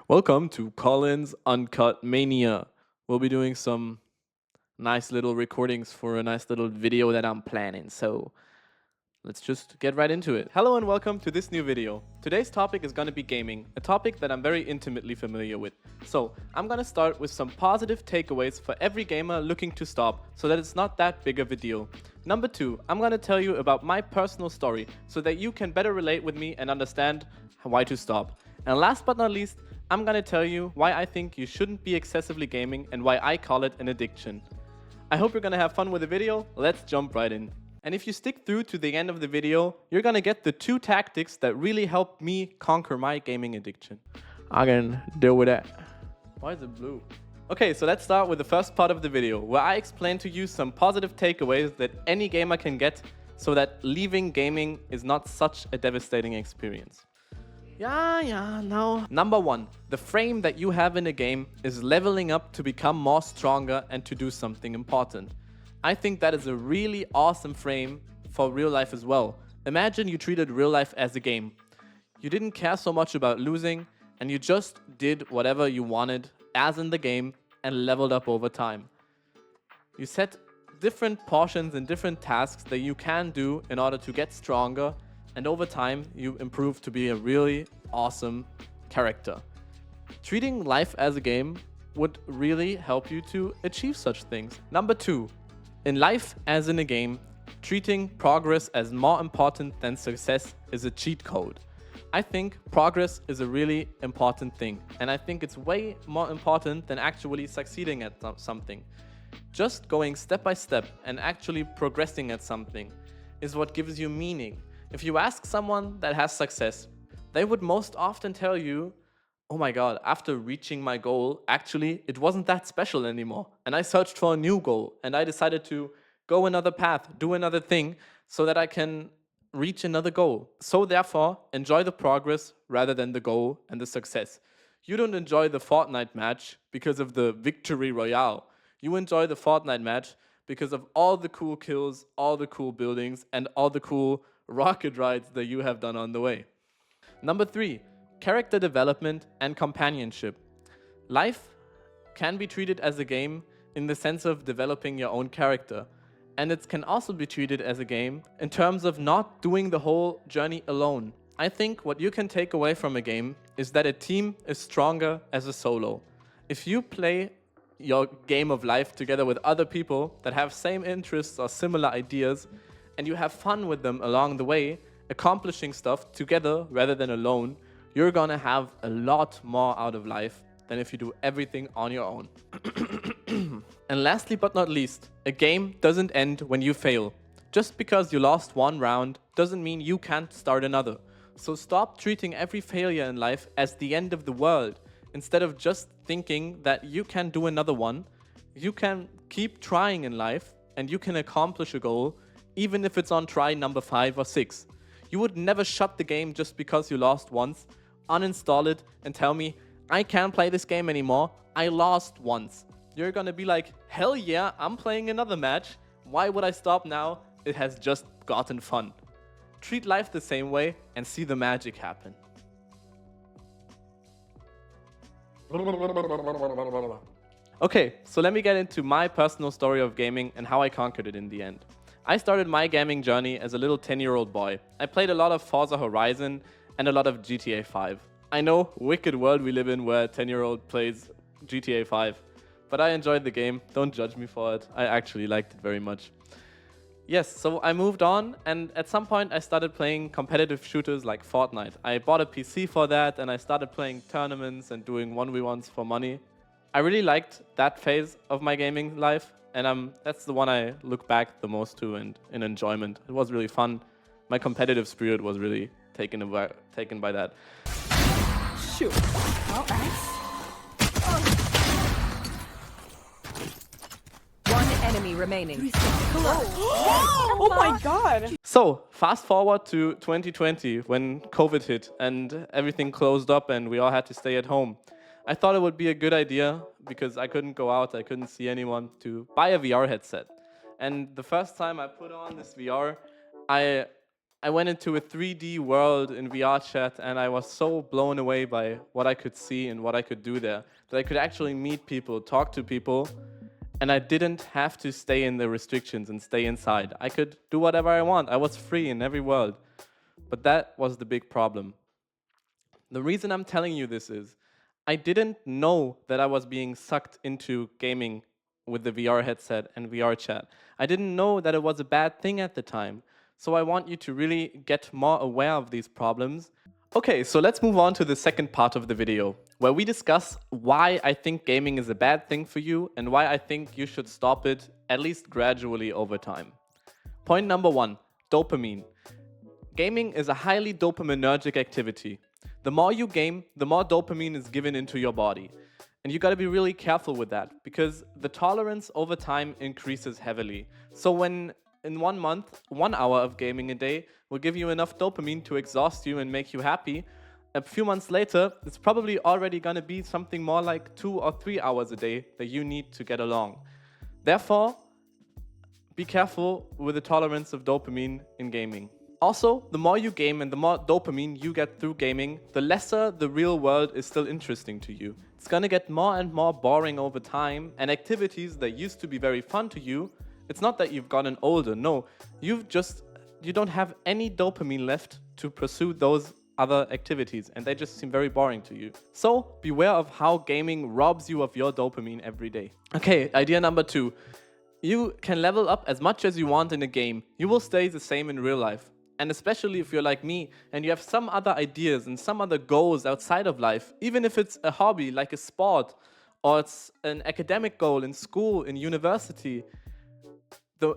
Welcome to Colin's Uncut Mania. We'll be doing some nice little recordings for a nice little video that I'm planning. So let's just get right into it. Hello and welcome to this new video. Today's topic is going to be gaming, a topic that I'm very intimately familiar with. So I'm going to start with some positive takeaways for every gamer looking to stop so that it's not that big of a deal. Number 2, I'm going to tell you about my personal story so that you can better relate with me and understand why to stop. And last but not least, I'm going to tell you why I think you shouldn't be excessively gaming and why I call it an addiction. I hope you're going to have fun with the video. Let's jump right in. And if you stick through to the end of the video, you're going to get the 2 tactics that really helped me conquer my gaming addiction. I can deal with that. Why is it blue? Okay, so let's start with the first part of the video, where I explain to you some positive takeaways that any gamer can get so that leaving gaming is not such a devastating experience. No. Number 1, the frame that you have in a game is leveling up to become more stronger and to do something important. I think that is a really awesome frame for real life as well. Imagine you treated real life as a game. You didn't care so much about losing and you just did whatever you wanted as in the game and leveled up over time. You set different portions and different tasks that you can do in order to get stronger, and over time you improve to be a really awesome character. Treating life as a game would really help you to achieve such things. Number 2, in life as in a game, treating progress as more important than success is a cheat code. I think progress is a really important thing, and I think it's way more important than actually succeeding at something. Just going step by step and actually progressing at something is what gives you meaning. If you ask someone that has success, they would most often tell you, oh my god, after reaching my goal, actually it wasn't that special anymore. And I searched for a new goal and I decided to go another path, do another thing so that I can reach another goal. So therefore, enjoy the progress rather than the goal and the success. You don't enjoy the Fortnite match because of the victory royale. You enjoy the Fortnite match because of all the cool kills, all the cool buildings, and all the cool rocket rides that you have done on the way. Number 3, character development and companionship. Life can be treated as a game in the sense of developing your own character. And it can also be treated as a game in terms of not doing the whole journey alone. I think what you can take away from a game is that a team is stronger as a solo. If you play your game of life together with other people that have same interests or similar ideas, and you have fun with them along the way, accomplishing stuff together rather than alone, you're gonna have a lot more out of life than if you do everything on your own. And lastly but not least, a game doesn't end when you fail. Just because you lost one round doesn't mean you can't start another. So stop treating every failure in life as the end of the world. Instead of just thinking that you can do another one, you can keep trying in life and you can accomplish a goal even if it's on try number 5 or 6. You would never shut the game just because you lost once, uninstall it and tell me, I can't play this game anymore, I lost once. You're gonna be like, hell yeah, I'm playing another match. Why would I stop now? It has just gotten fun. Treat life the same way and see the magic happen. Okay, so let me get into my personal story of gaming and how I conquered it in the end. I started my gaming journey as a little 10-year-old boy. I played a lot of Forza Horizon and a lot of GTA 5. I know, wicked world we live in where a 10-year-old plays GTA 5. But I enjoyed the game, don't judge me for it. I actually liked it very much. Yes, so I moved on, and at some point I started playing competitive shooters like Fortnite. I bought a PC for that, and I started playing tournaments and doing 1v1s for money. I really liked that phase of my gaming life, and that's the one I look back the most to and in enjoyment. It was really fun. My competitive spirit was really taken by that. Shoot. All right. One enemy remaining. Oh my god! So, fast forward to 2020 when COVID hit and everything closed up and we all had to stay at home. I thought it would be a good idea, because I couldn't go out, I couldn't see anyone, to buy a VR headset. And the first time I put on this VR, I I went into a 3D world in VR chat, and I was so blown away by what I could see and what I could do there, that I could actually meet people, talk to people, and I didn't have to stay in the restrictions and stay inside. I could do whatever I want. I was free in every world. But that was the big problem. The reason I'm telling you this is I didn't know that I was being sucked into gaming with the VR headset and VR chat. I didn't know that it was a bad thing at the time. So I want you to really get more aware of these problems. Okay, so let's move on to the second part of the video, where we discuss why I think gaming is a bad thing for you and why I think you should stop it, at least gradually over time. Point number 1, dopamine. Gaming is a highly dopaminergic activity. The more you game, the more dopamine is given into your body. And you gotta be really careful with that, because the tolerance over time increases heavily. So when in 1 month, 1 hour of gaming a day will give you enough dopamine to exhaust you and make you happy, a few months later, it's probably already gonna be something more like 2 or 3 hours a day that you need to get along. Therefore, be careful with the tolerance of dopamine in gaming. Also, the more you game and the more dopamine you get through gaming, the lesser the real world is still interesting to you. It's gonna get more and more boring over time, and activities that used to be very fun to you, it's not that you've gotten older, no, you don't have any dopamine left to pursue those other activities, and they just seem very boring to you. So, beware of how gaming robs you of your dopamine every day. Okay, idea number 2. You can level up as much as you want in a game. You will stay the same in real life. And especially if you're like me and you have some other ideas and some other goals outside of life, even if it's a hobby like a sport or it's an academic goal in school, in university,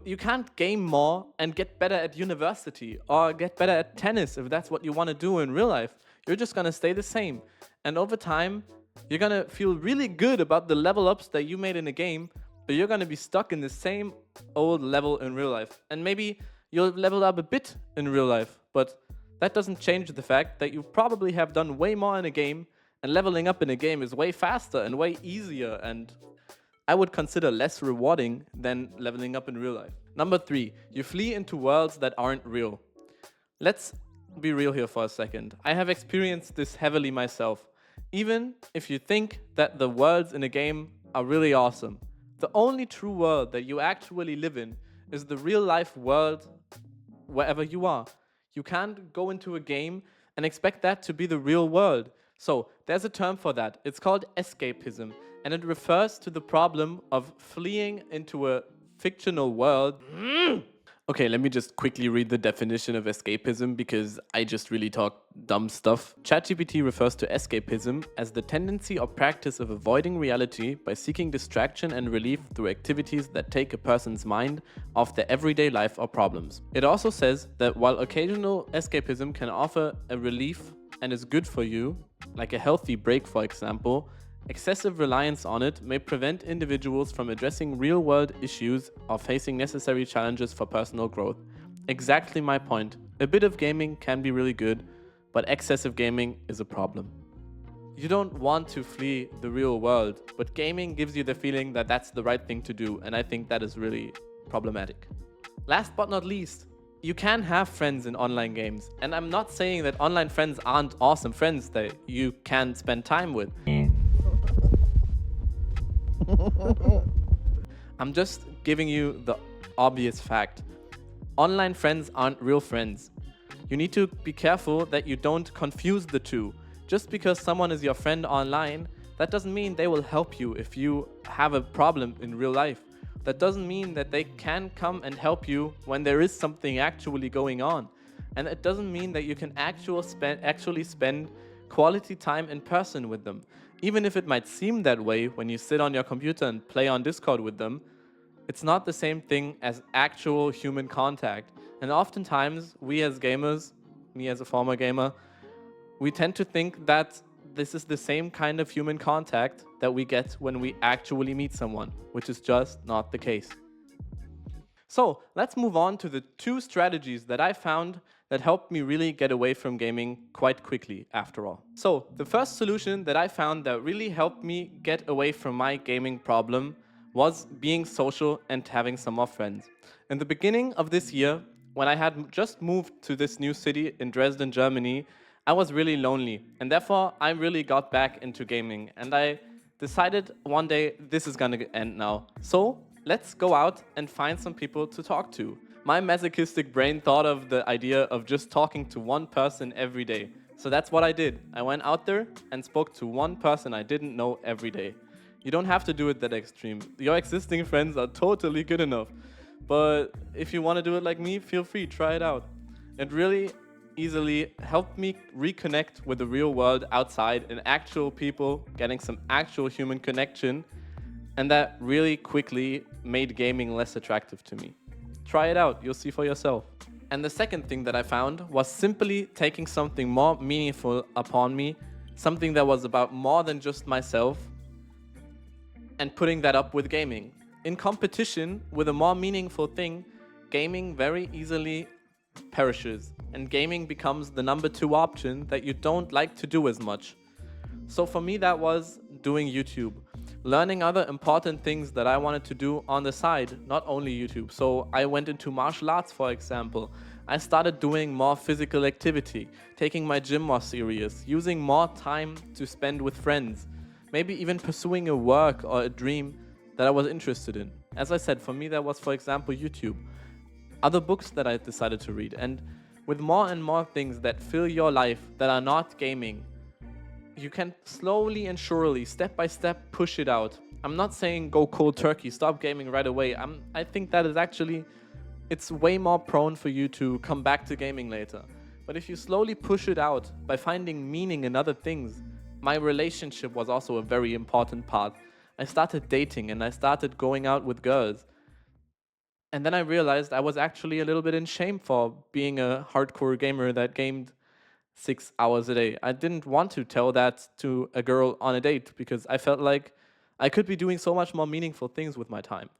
you can't game more and get better at university or get better at tennis if that's what you want to do in real life. You're just going to stay the same. And over time, you're going to feel really good about the level ups that you made in a game, but you're going to be stuck in the same old level in real life. And maybe you'll level up a bit in real life, but that doesn't change the fact that you probably have done way more in a game, and leveling up in a game is way faster and way easier, and I would consider less rewarding than leveling up in real life. Number 3, you flee into worlds that aren't real. Let's be real here for a second. I have experienced this heavily myself. Even if you think that the worlds in a game are really awesome, the only true world that you actually live in is the real life world wherever you are. You can't go into a game and expect that to be the real world. So there's a term for that. It's called escapism, and it refers to the problem of fleeing into a fictional world. Okay, let me just quickly read the definition of escapism, because I just really talk dumb stuff. ChatGPT refers to escapism as the tendency or practice of avoiding reality by seeking distraction and relief through activities that take a person's mind off their everyday life or problems. It also says that while occasional escapism can offer a relief and is good for you, like a healthy break for example, excessive reliance on it may prevent individuals from addressing real-world issues or facing necessary challenges for personal growth. Exactly my point. A bit of gaming can be really good, but excessive gaming is a problem. You don't want to flee the real world, but gaming gives you the feeling that that's the right thing to do, and I think that is really problematic. Last but not least, you can have friends in online games, and I'm not saying that online friends aren't awesome friends that you can spend time with. I'm just giving you the obvious fact. Online friends aren't real friends. You need to be careful that you don't confuse the two. Just because someone is your friend online, that doesn't mean they will help you if you have a problem in real life. That doesn't mean that they can come and help you when there is something actually going on. And it doesn't mean that you can actually spend quality time in person with them. Even if it might seem that way when you sit on your computer and play on Discord with them, it's not the same thing as actual human contact. And oftentimes, we as gamers, me as a former gamer, we tend to think that this is the same kind of human contact that we get when we actually meet someone, which is just not the case. So let's move on to the 2 strategies that I found that helped me really get away from gaming quite quickly after all. So the first solution that I found that really helped me get away from my gaming problem was being social and having some more friends. In the beginning of this year, when I had just moved to this new city in Dresden, Germany, I was really lonely. And therefore, I really got back into gaming. And I decided one day, this is gonna end now. So let's go out and find some people to talk to. My masochistic brain thought of the idea of just talking to one person every day. So that's what I did. I went out there and spoke to one person I didn't know every day. You don't have to do it that extreme. Your existing friends are totally good enough. But if you want to do it like me, feel free, try it out. It really easily helped me reconnect with the real world outside and actual people, getting some actual human connection. And that really quickly made gaming less attractive to me. Try it out, you'll see for yourself. And the second thing that I found was simply taking something more meaningful upon me, something that was about more than just myself, and putting that up with gaming. In competition with a more meaningful thing, gaming very easily perishes, and gaming becomes the number 2 option that you don't like to do as much. So for me, that was doing YouTube. Learning other important things that I wanted to do on the side, not only YouTube. So I went into martial arts, for example. I started doing more physical activity, taking my gym more serious, using more time to spend with friends, maybe even pursuing a work or a dream that I was interested in. As I said, for me that was, for example, YouTube. Other books that I decided to read. And with more and more things that fill your life that are not gaming, you can slowly and surely, step by step, push it out. I'm not saying go cold turkey, stop gaming right away. I think that is actually, it's way more prone for you to come back to gaming later. But if you slowly push it out by finding meaning in other things, my relationship was also a very important part. I started dating and I started going out with girls. And then I realized I was actually a little bit in shame for being a hardcore gamer that gamed 6 hours a day. I didn't want to tell that to a girl on a date because I felt like I could be doing so much more meaningful things with my time.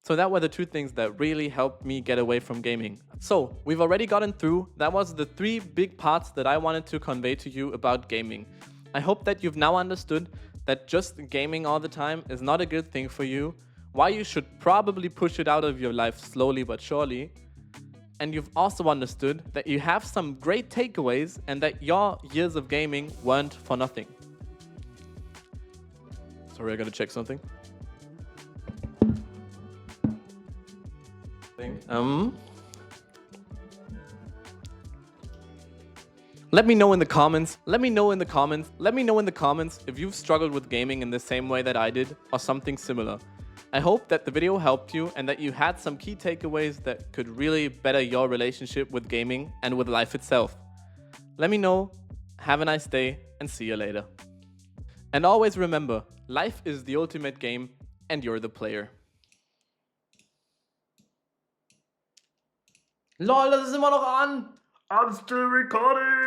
So that were the 2 things that really helped me get away from gaming. So we've already gotten through. That was the 3 big parts that I wanted to convey to you about gaming. I hope that you've now understood that just gaming all the time is not a good thing for you, why you should probably push it out of your life slowly but surely. And you've also understood that you have some great takeaways and that your years of gaming weren't for nothing. Sorry, I gotta check something. Let me know in the comments if you've struggled with gaming in the same way that I did or something similar. I hope that the video helped you and that you had some key takeaways that could really better your relationship with gaming and with life itself. Let me know, have a nice day, and see you later. And always remember, life is the ultimate game and you're the player. LOL, das ist immer noch an! I'm still recording!